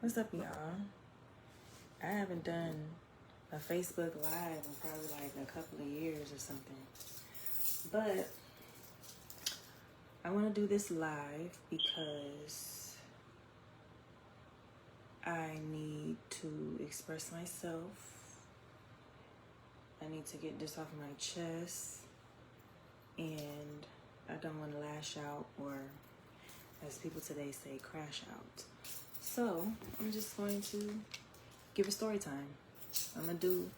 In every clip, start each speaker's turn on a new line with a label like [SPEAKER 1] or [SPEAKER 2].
[SPEAKER 1] What's up, y'all? I haven't done a Facebook Live in probably like a couple of years or something. But I want to do this live because I need to express myself. I need to get this off my chest. And I don't want to lash out or, as people today say, crash out. So I'm just going to give a story time. I'm gonna do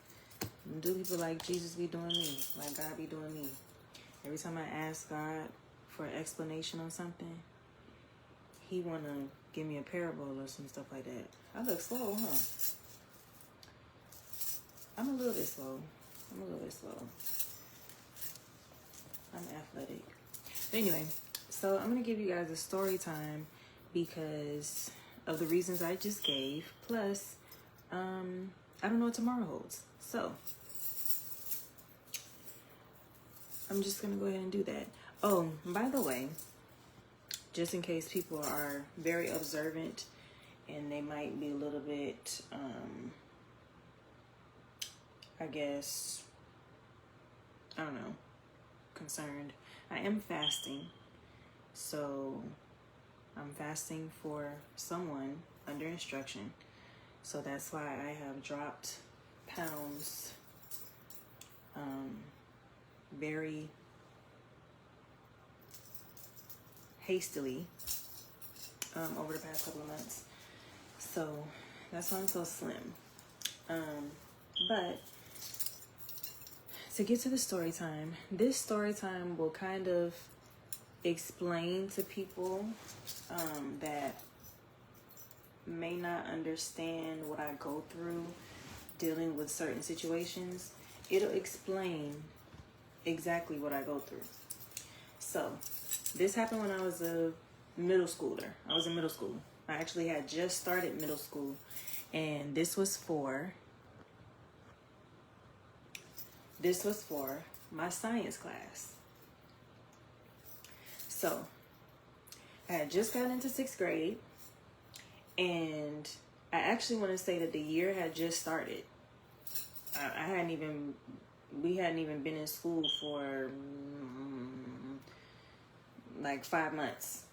[SPEAKER 1] people like Jesus be doing me, like God be doing me. Every time I ask God for an explanation on something, He wanna give me a parable or some stuff like that. I look slow, huh? I'm a little bit slow. I'm athletic. But anyway, so I'm gonna give you guys a story time because of the reasons I just gave. Plus, I don't know what tomorrow holds. So I'm just gonna go ahead and do that. Oh, by the way, just in case people are very observant and they might be a little bit, I guess, I don't know, concerned. I am fasting. So I'm fasting for someone under instruction. So that's why I have dropped pounds very hastily over the past couple of months. So that's why I'm so slim. But to get to the story time, this story time will kind of explain to people that may not understand what I go through dealing with certain situations. It'll explain exactly what I go through. So this happened when I was a middle schooler. I was in middle school. I actually had just started middle school, and this was for my science class. So I had just gotten into 6th grade, and I actually want to say that the year had just started. We hadn't even been in school for like 5 months.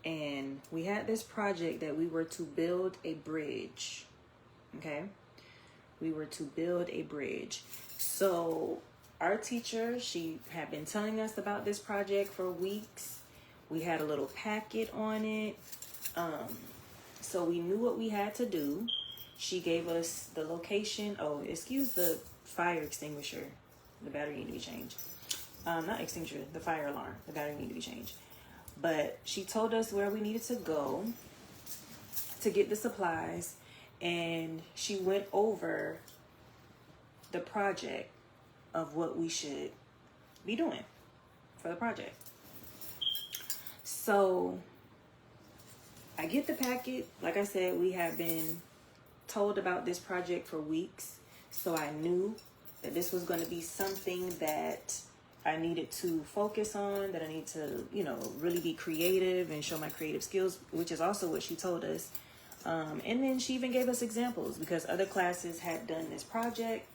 [SPEAKER 1] And we had this project that we were to build a bridge. Okay? We were to build a bridge. So our teacher, she had been telling us about this project for weeks. We had a little packet on it. So we knew what we had to do. She gave us the location. Oh, excuse the fire extinguisher. The battery need to be changed. Not extinguisher, the fire alarm. The battery need to be changed. But she told us where we needed to go to get the supplies. And she went over the project of what we should be doing for the project. So I get the packet. Like I said, we have been told about this project for weeks. So I knew that this was going to be something that I needed to focus on, that I need to, really be creative and show my creative skills, which is also what she told us. And then she even gave us examples because other classes had done this project,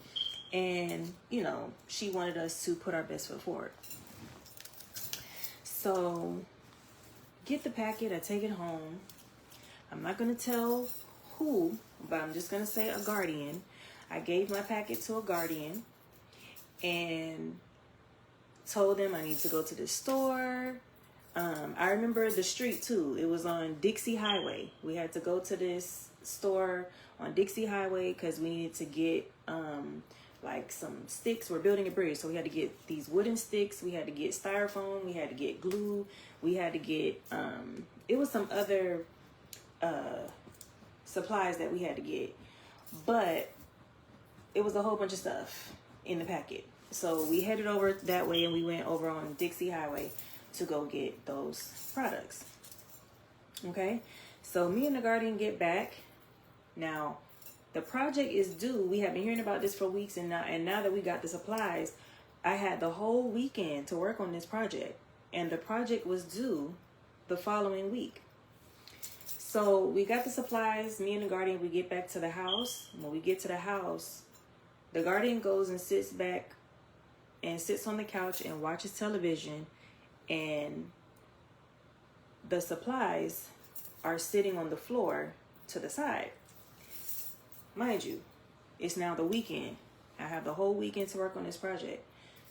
[SPEAKER 1] and, she wanted us to put our best foot forward. So get the packet, I take it home. I'm not going to tell who, but I'm just going to say a guardian. I gave my packet to a guardian and told them I need to go to the store. I remember the street too. It was on Dixie Highway. We had to go to this store on Dixie Highway because we needed to get like some sticks. We're building a bridge, so we had to get these wooden sticks. We had to get styrofoam. We had to get glue. We had to get it was some other supplies that we had to get, but it was a whole bunch of stuff in the packet. So we headed over that way, and we went over on Dixie Highway to go get those products. Okay, so me and the guardian get back. Now the project is due. We have been hearing about this for weeks, and now that we got the supplies, I had the whole weekend to work on this project, and the project was due the following week. So So we got the supplies. Me and the guardian, we get back to the house. When we get to the house, the guardian goes and sits back and sits on the couch and watches television, and the supplies are sitting on the floor to the side. Mind you, it's now the weekend. I have the whole weekend to work on this project.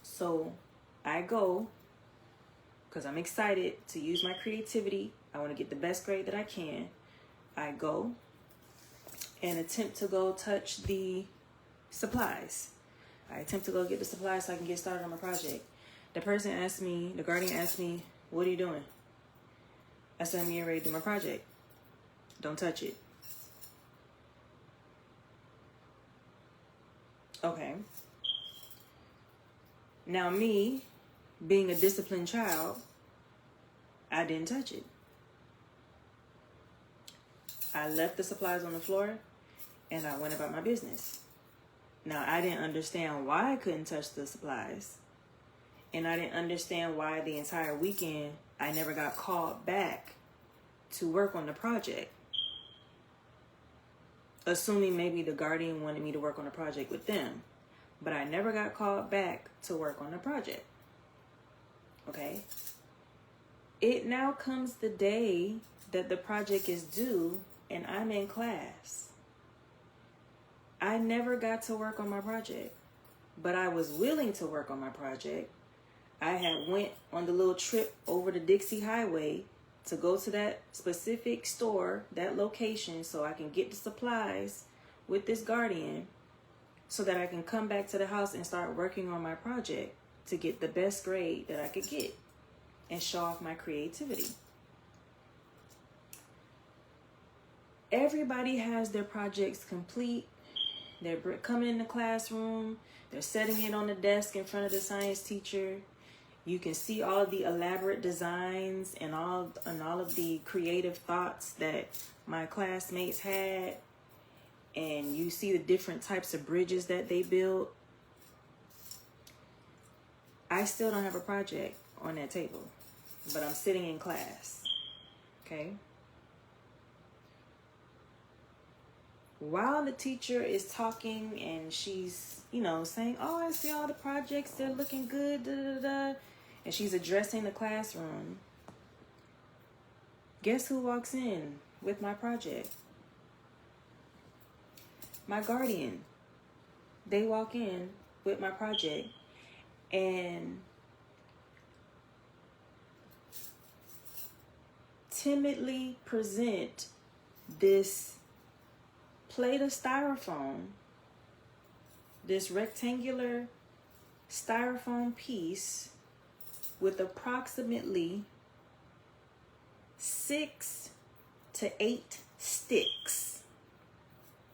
[SPEAKER 1] So I go, because I'm excited to use my creativity. I want to get the best grade that I can. I go and attempt to go touch the supplies. I attempt to go get the supplies so I can get started on my project. The guardian asked me, what are you doing? I said, I'm getting ready to do my project. Don't touch it. Okay. Now me, being a disciplined child, I didn't touch it. I left the supplies on the floor and I went about my business. Now, I didn't understand why I couldn't touch the supplies. And I didn't understand why the entire weekend I never got called back to work on the project. Assuming maybe the guardian wanted me to work on a project with them. But I never got called back to work on the project. Okay? It now comes the day that the project is due and I'm in class. I never got to work on my project, but I was willing to work on my project. I had went on the little trip over the Dixie Highway to go to that specific store, that location, so I can get the supplies with this guardian so that I can come back to the house and start working on my project to get the best grade that I could get and show off my creativity. Everybody has their projects complete. They're coming in the classroom. They're setting it on the desk in front of the science teacher. You can see all of the elaborate designs and all of the creative thoughts that my classmates had. And you see the different types of bridges that they built. I still don't have a project on that table, but I'm sitting in class. Okay? While the teacher is talking and she's, saying, oh, I see all the projects, they're looking good, da, da, da, and she's addressing the classroom, guess who walks in with my project? My guardian. They walk in with my project and timidly present this plate of styrofoam, this rectangular styrofoam piece with approximately 6 to 8 sticks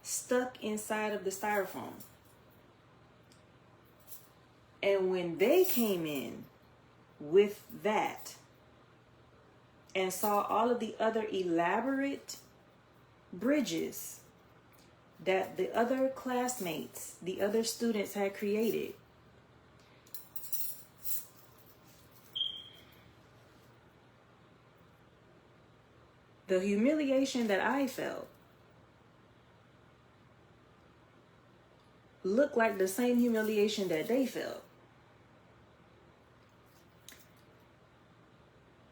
[SPEAKER 1] stuck inside of the styrofoam. And when they came in with that and saw all of the other elaborate bridges that the other classmates, the other students had created, the humiliation that I felt looked like the same humiliation that they felt.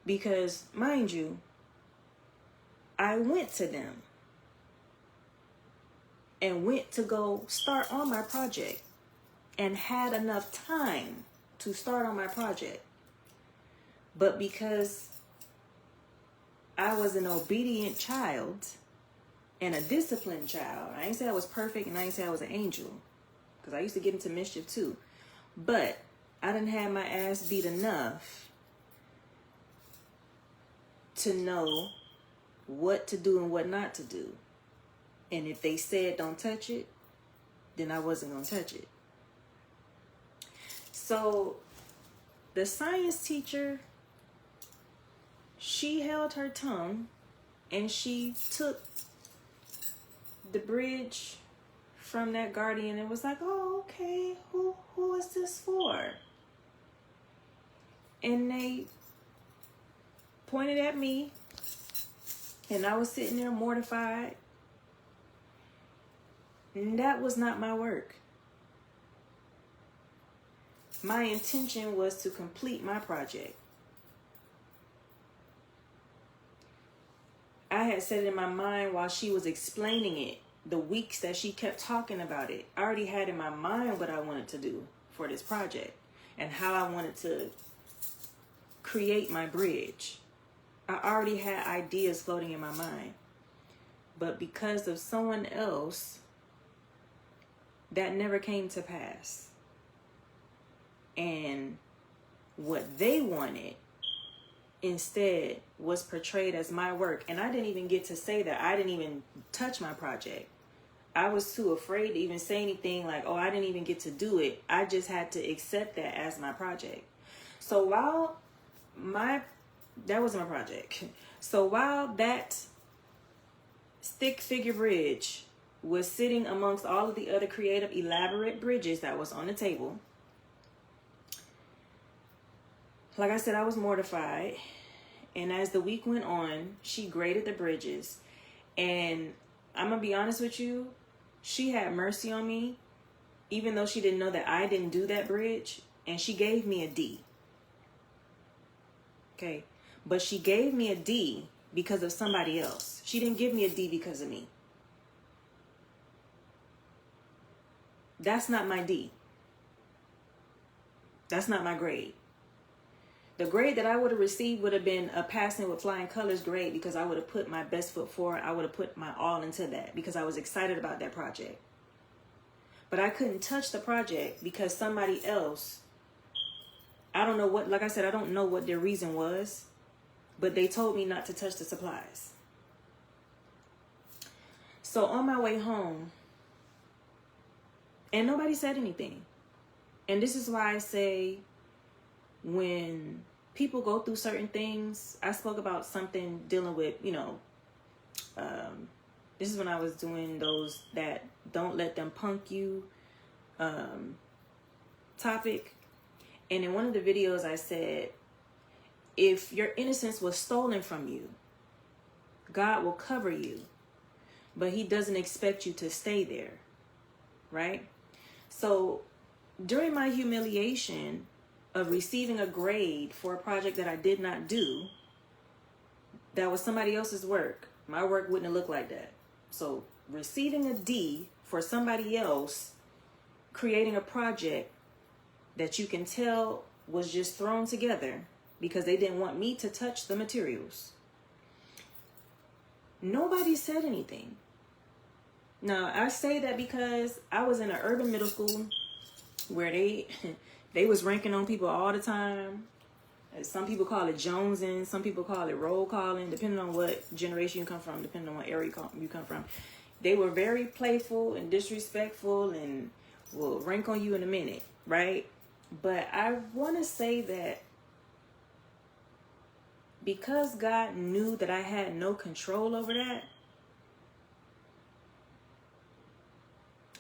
[SPEAKER 1] Because, mind you, I went to them and went to go start on my project and had enough time to start on my project. But because I was an obedient child and a disciplined child, I ain't say I was perfect and I ain't say I was an angel, because I used to get into mischief too. But I didn't have my ass beat enough to know what to do and what not to do. And if they said don't touch it, then I wasn't going to touch it. So the science teacher, she held her tongue and she took the bridge from that guardian and was like, oh, okay, who is this for? And they pointed at me And I was sitting there mortified. And that was not my work. My intention was to complete my project. I had said it in my mind while she was explaining it, the weeks that she kept talking about it. I already had in my mind what I wanted to do for this project and how I wanted to create my bridge. I already had ideas floating in my mind. But because of someone else, that never came to pass. And what they wanted instead was portrayed as my work. And I didn't even get to say that. I didn't even touch my project. I was too afraid to even say anything like, oh, I didn't even get to do it. I just had to accept that as my project. So while that was my project. So while that stick figure bridge was sitting amongst all of the other creative, elaborate bridges that was on the table, like I said, I was mortified. And as the week went on, she graded the bridges. And I'm going to be honest with you, she had mercy on me, even though she didn't know that I didn't do that bridge. And she gave me a D. Okay. But she gave me a D because of somebody else. She didn't give me a D because of me. That's not my D. That's not my grade. The grade that I would have received would have been a passing with flying colors grade because I would have put my best foot forward. I would have put my all into that because I was excited about that project. But I couldn't touch the project because somebody else, I don't know what, like I said, I don't know what their reason was, but they told me not to touch the supplies. So on my way home, and nobody said anything. And this is why I say, when people go through certain things, I spoke about something dealing with, this is when I was doing those that don't let them punk you topic. And in one of the videos I said, if your innocence was stolen from you, God will cover you, but he doesn't expect you to stay there, right? So during my humiliation of receiving a grade for a project that I did not do, that was somebody else's work. My work wouldn't have looked like that. So receiving a D for somebody else, creating a project that you can tell was just thrown together because they didn't want me to touch the materials. Nobody said anything. Now, I say that because I was in an urban middle school where they was ranking on people all the time. Some people call it jonesing. Some people call it roll calling, depending on what generation you come from, depending on what area you come from. They were very playful and disrespectful and will rank on you in a minute, right? But I want to say that because God knew that I had no control over that,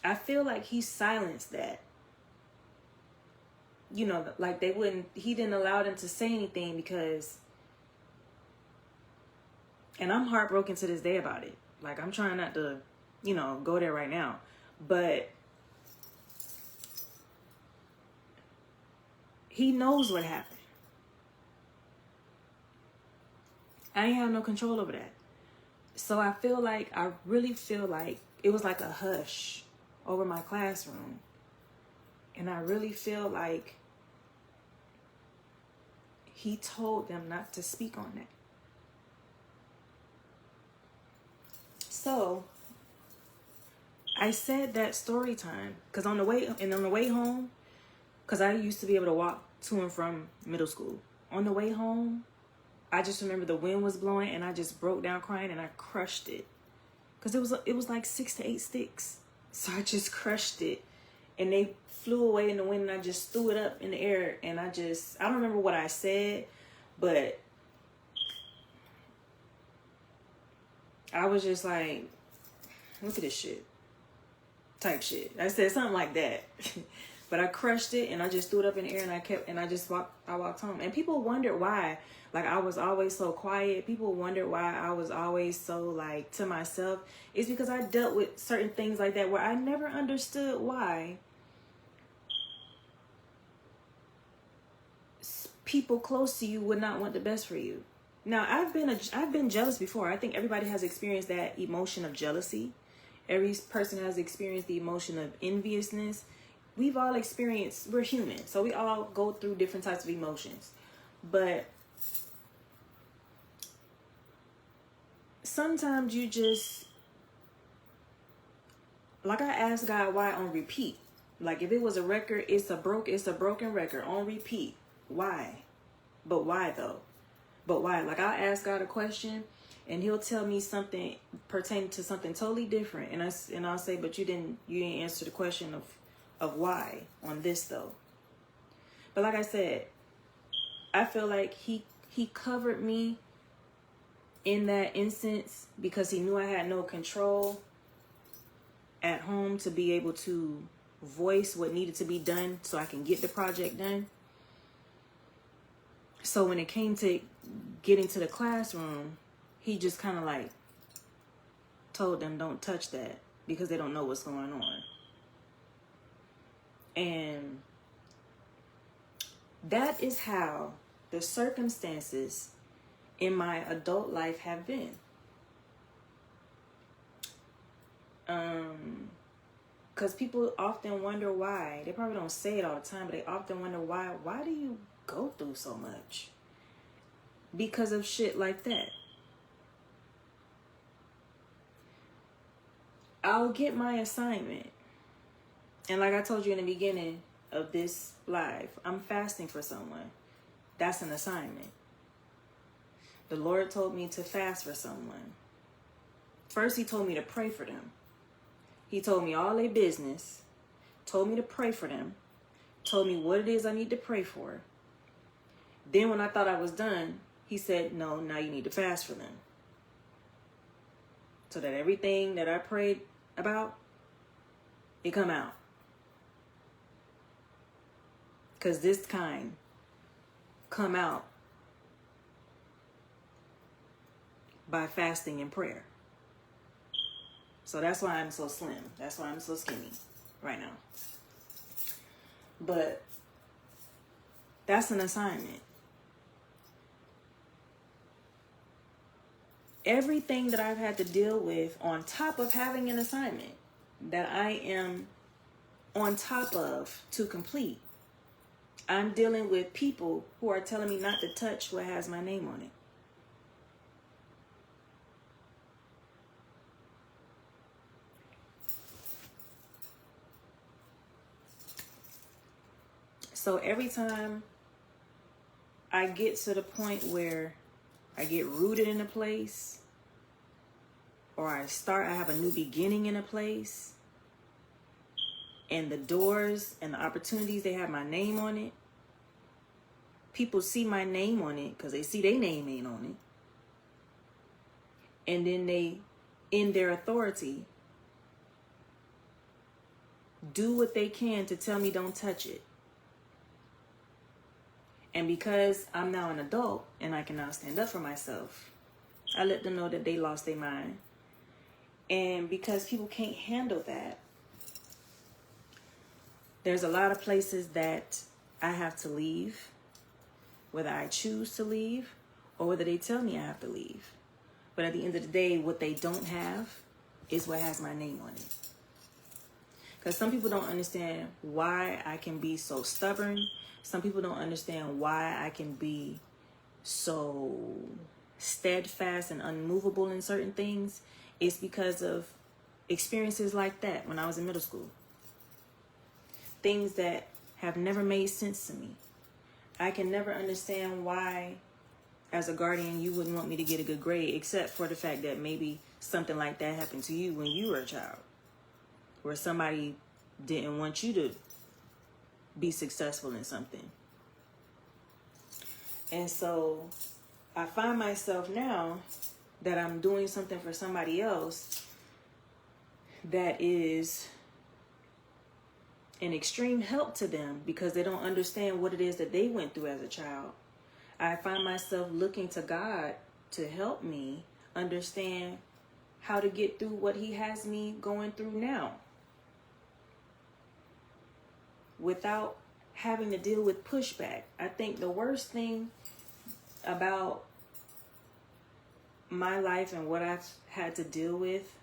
[SPEAKER 1] I feel like he silenced that. Like he didn't allow them to say anything because, and I'm heartbroken to this day about it. Like, I'm trying not to, go there right now. But he knows what happened. I ain't have no control over that. So I really feel like it was like a hush over my classroom. And I really feel like he told them not to speak on that. So I said that story time because on the way home, because I used to be able to walk to and from middle school. On the way home, I just remember the wind was blowing and I just broke down crying and I crushed it because it was like 6 to 8 sticks. So I just crushed it and they flew away in the wind and I just threw it up in the air and I don't remember what I said, but I was just like, look at this shit type shit. I said something like that. But I crushed it and I just threw it up in the air and I walked home. And people wondered why. Like, I was always so quiet. People wondered why I was always so, like, to myself. It's because I dealt with certain things like that where I never understood why people close to you would not want the best for you. Now, I've been jealous before. I think everybody has experienced that emotion of jealousy. Every person has experienced the emotion of enviousness. We've all experienced, we're human, so we all go through different types of emotions. But sometimes you just, like, I asked God why on repeat. Like, if it was a record, it's a broken record on repeat. Why? But why though? But why? Like, I'll ask God a question and he'll tell me something pertaining to something totally different. And I'll say, but you didn't answer the question of why on this though. But like I said, I feel like he covered me in that instance because he knew I had no control at home to be able to voice what needed to be done so I can get the project done. So when it came to getting to the classroom, he just kind of like told them, don't touch that because they don't know what's going on. And that is how the circumstances in my adult life have been. Because people often wonder why. They probably don't say it all the time, but they often wonder why. Why do you go through so much? Because of shit like that. I'll get my assignment. And like I told you in the beginning of this live, I'm fasting for someone. That's an assignment. The Lord told me to fast for someone. First, he told me to pray for them. He told me all their business, told me to pray for them, told me what it is I need to pray for. Then when I thought I was done, he said, no, now you need to fast for them. So that everything that I prayed about, it come out. Because this kind come out by fasting and prayer. So that's why I'm so slim. That's why I'm so skinny right now. But that's an assignment. Everything that I've had to deal with on top of having an assignment that I am on top of to complete, I'm dealing with people who are telling me not to touch what has my name on it. So every time I get to the point where I get rooted in a place, or I have a new beginning in a place, and the doors and the opportunities, they have my name on it. People see my name on it because they see their name ain't on it. And then they, in their authority, do what they can to tell me don't touch it. And because I'm now an adult and I can now stand up for myself, I let them know that they lost their mind. And because people can't handle that, there's a lot of places that I have to leave, whether I choose to leave or whether they tell me I have to leave. But at the end of the day, what they don't have is what has my name on it. Because some people don't understand why I can be so stubborn. Some people don't understand why I can be so steadfast and unmovable in certain things. It's because of experiences like that when I was in middle school. Things that have never made sense to me. I can never understand why, as a guardian, you wouldn't want me to get a good grade, except for the fact that maybe something like that happened to you when you were a child, where somebody didn't want you to be successful in something. And so I find myself now that I'm doing something for somebody else that is an extreme help to them because they don't understand what it is that they went through as a child. I find myself looking to God to help me understand how to get through what he has me going through now without having to deal with pushback. I think the worst thing about my life and what I've had to deal with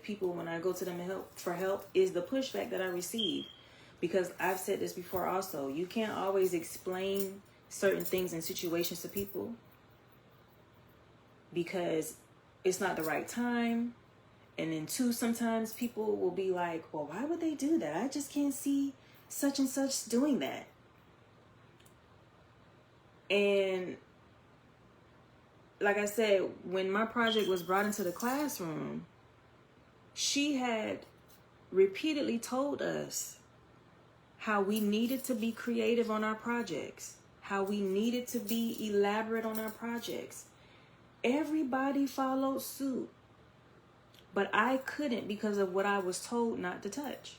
[SPEAKER 1] people when I go to them for help is the pushback that I receive. Because I've said this before also, you can't always explain certain things and situations to people because it's not the right time. And then two, sometimes people will be like, well, why would they do that? I just can't see such and such doing that. And like I said, when my project was brought into the classroom, she had repeatedly told us how we needed to be creative on our projects, how we needed to be elaborate on our projects. Everybody followed suit, but I couldn't because of what I was told not to touch.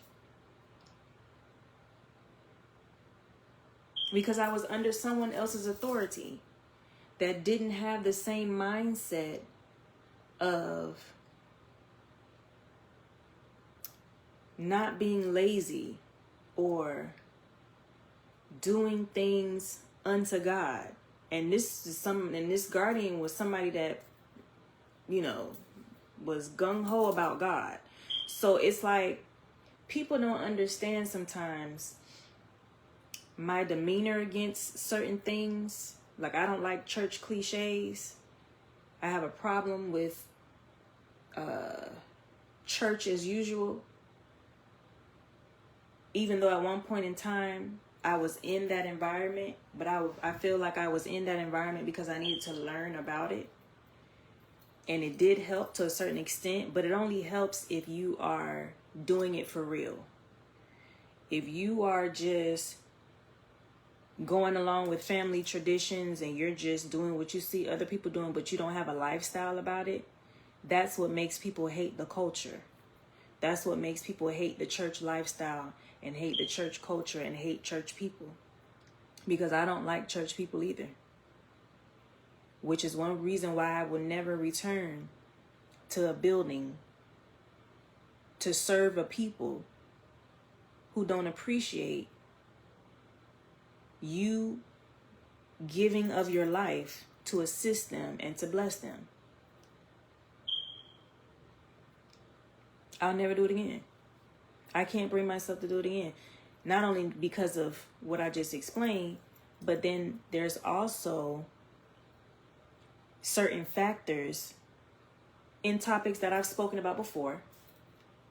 [SPEAKER 1] Because I was under someone else's authority that didn't have the same mindset of not being lazy or doing things unto God. And this guardian was somebody that, you know, was gung-ho about God. So it's like people don't understand sometimes my demeanor against certain things. Like, I don't like church cliches. I have a problem with church as usual. Even though at one point in time I was in that environment, but I feel like I was in that environment because I needed to learn about it. And it did help to a certain extent, but it only helps if you are doing it for real. If you are just going along with family traditions and you're just doing what you see other people doing, but you don't have a lifestyle about it, that's what makes people hate the culture. That's what makes people hate the church lifestyle and hate the church culture and hate church people. Because I don't like church people either. Which is one reason why I will never return to a building to serve a people who don't appreciate you giving of your life to assist them and to bless them. I'll never do it again. I can't bring myself to do it again. Not only because of what I just explained, but then there's also certain factors in topics that I've spoken about before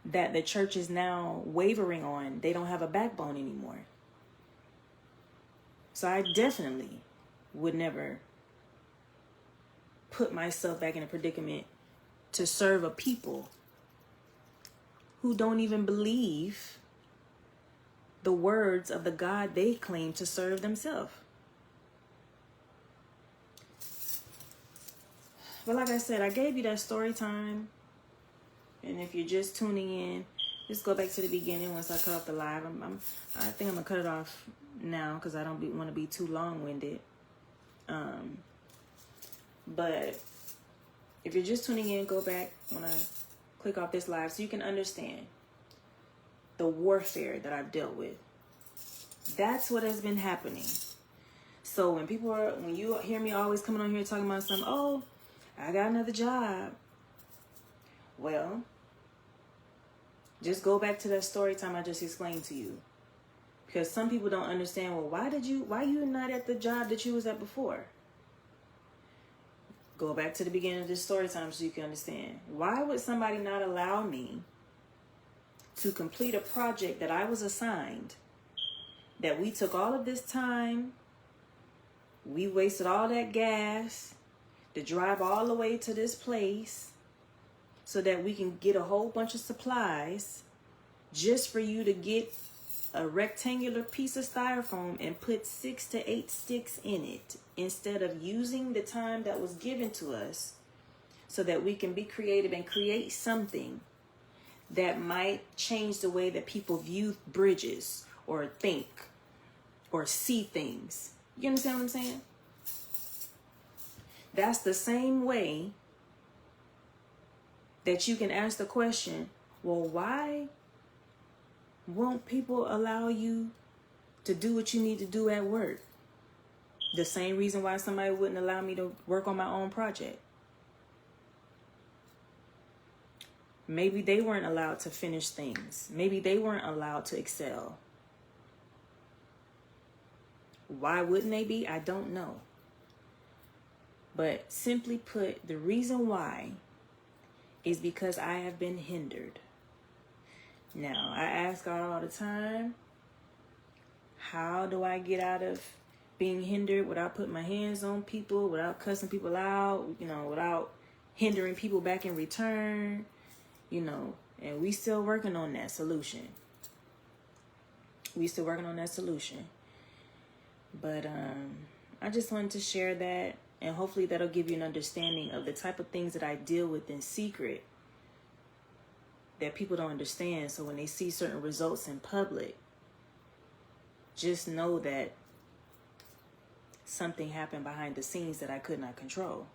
[SPEAKER 1] that the church is now wavering on. They don't have a backbone anymore. So I definitely would never put myself back in a predicament to serve a people who don't even believe the words of the God they claim to serve themselves. But like I said, I gave you that story time. And if you're just tuning in, just go back to the beginning once I cut off the live. I think I'm going to cut it off now because I don't want to be too long-winded. But if you're just tuning in, go back when I click off this live so you can understand the warfare that I've dealt with. That's what has been happening. So when you hear me always coming on here talking about something, oh, I got another job. Well, just go back to that story time I just explained to you. Because some people don't understand, well, why you not at the job that you was at before? Go back to the beginning of this story time so you can understand. Why would somebody not allow me to complete a project that I was assigned, that we took all of this time, we wasted all that gas to drive all the way to this place so that we can get a whole bunch of supplies just for you to get a rectangular piece of styrofoam and put 6 to 8 sticks in it instead of using the time that was given to us so that we can be creative and create something that might change the way that people view bridges or think or see things. You understand what I'm saying? That's the same way that you can ask the question, well, why won't people allow you to do what you need to do at work? The same reason why somebody wouldn't allow me to work on my own project. Maybe they weren't allowed to finish things. Maybe they weren't allowed to excel. Why wouldn't they be? I don't know. But simply put, the reason why is because I have been hindered. Now, I ask God all the time, how do I get out of being hindered without putting my hands on people, without cussing people out, without hindering people back in return, and we still working on that solution. But I just wanted to share that, and hopefully that'll give you an understanding of the type of things that I deal with in secret that people don't understand. So when they see certain results in public, just know that something happened behind the scenes that I could not control.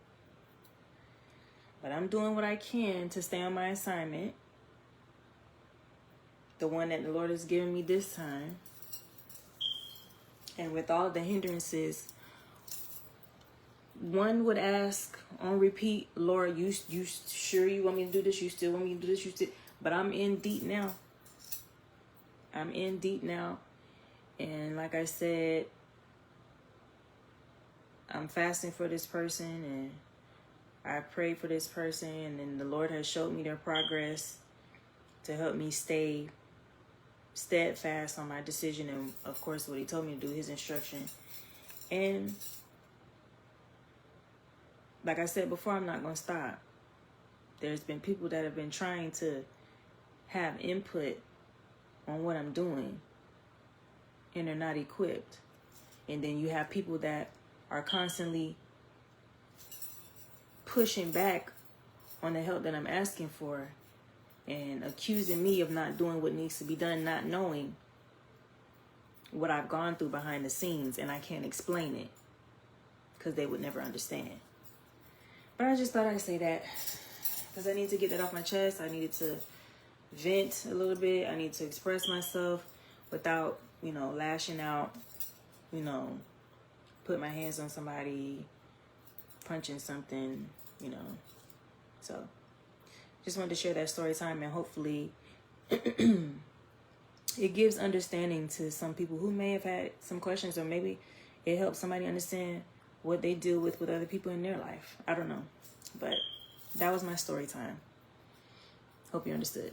[SPEAKER 1] But I'm doing what I can to stay on my assignment, the one that the Lord has given me this time. And with all the hindrances, one would ask on repeat, Lord, you sure you want me to do this? You still want me to do this? You still? But I'm in deep now. And like I said, I'm fasting for this person, and I prayed for this person, and then the Lord has showed me their progress to help me stay steadfast on my decision, and of course what he told me to do, his instruction. And like I said before, I'm not going to stop. There's been people that have been trying to have input on what I'm doing, and they're not equipped. And then you have people that are constantly pushing back on the help that I'm asking for and accusing me of not doing what needs to be done, not knowing what I've gone through behind the scenes, and I can't explain it because they would never understand. But I just thought I'd say that because I need to get that off my chest. I needed to vent a little bit. I need to express myself without, lashing out, put my hands on somebody, punching something, So just wanted to share that story time, and hopefully it gives understanding to some people who may have had some questions, or maybe it helps somebody understand what they deal with other people in their life. I don't know. But that was my story time. Hope you understood.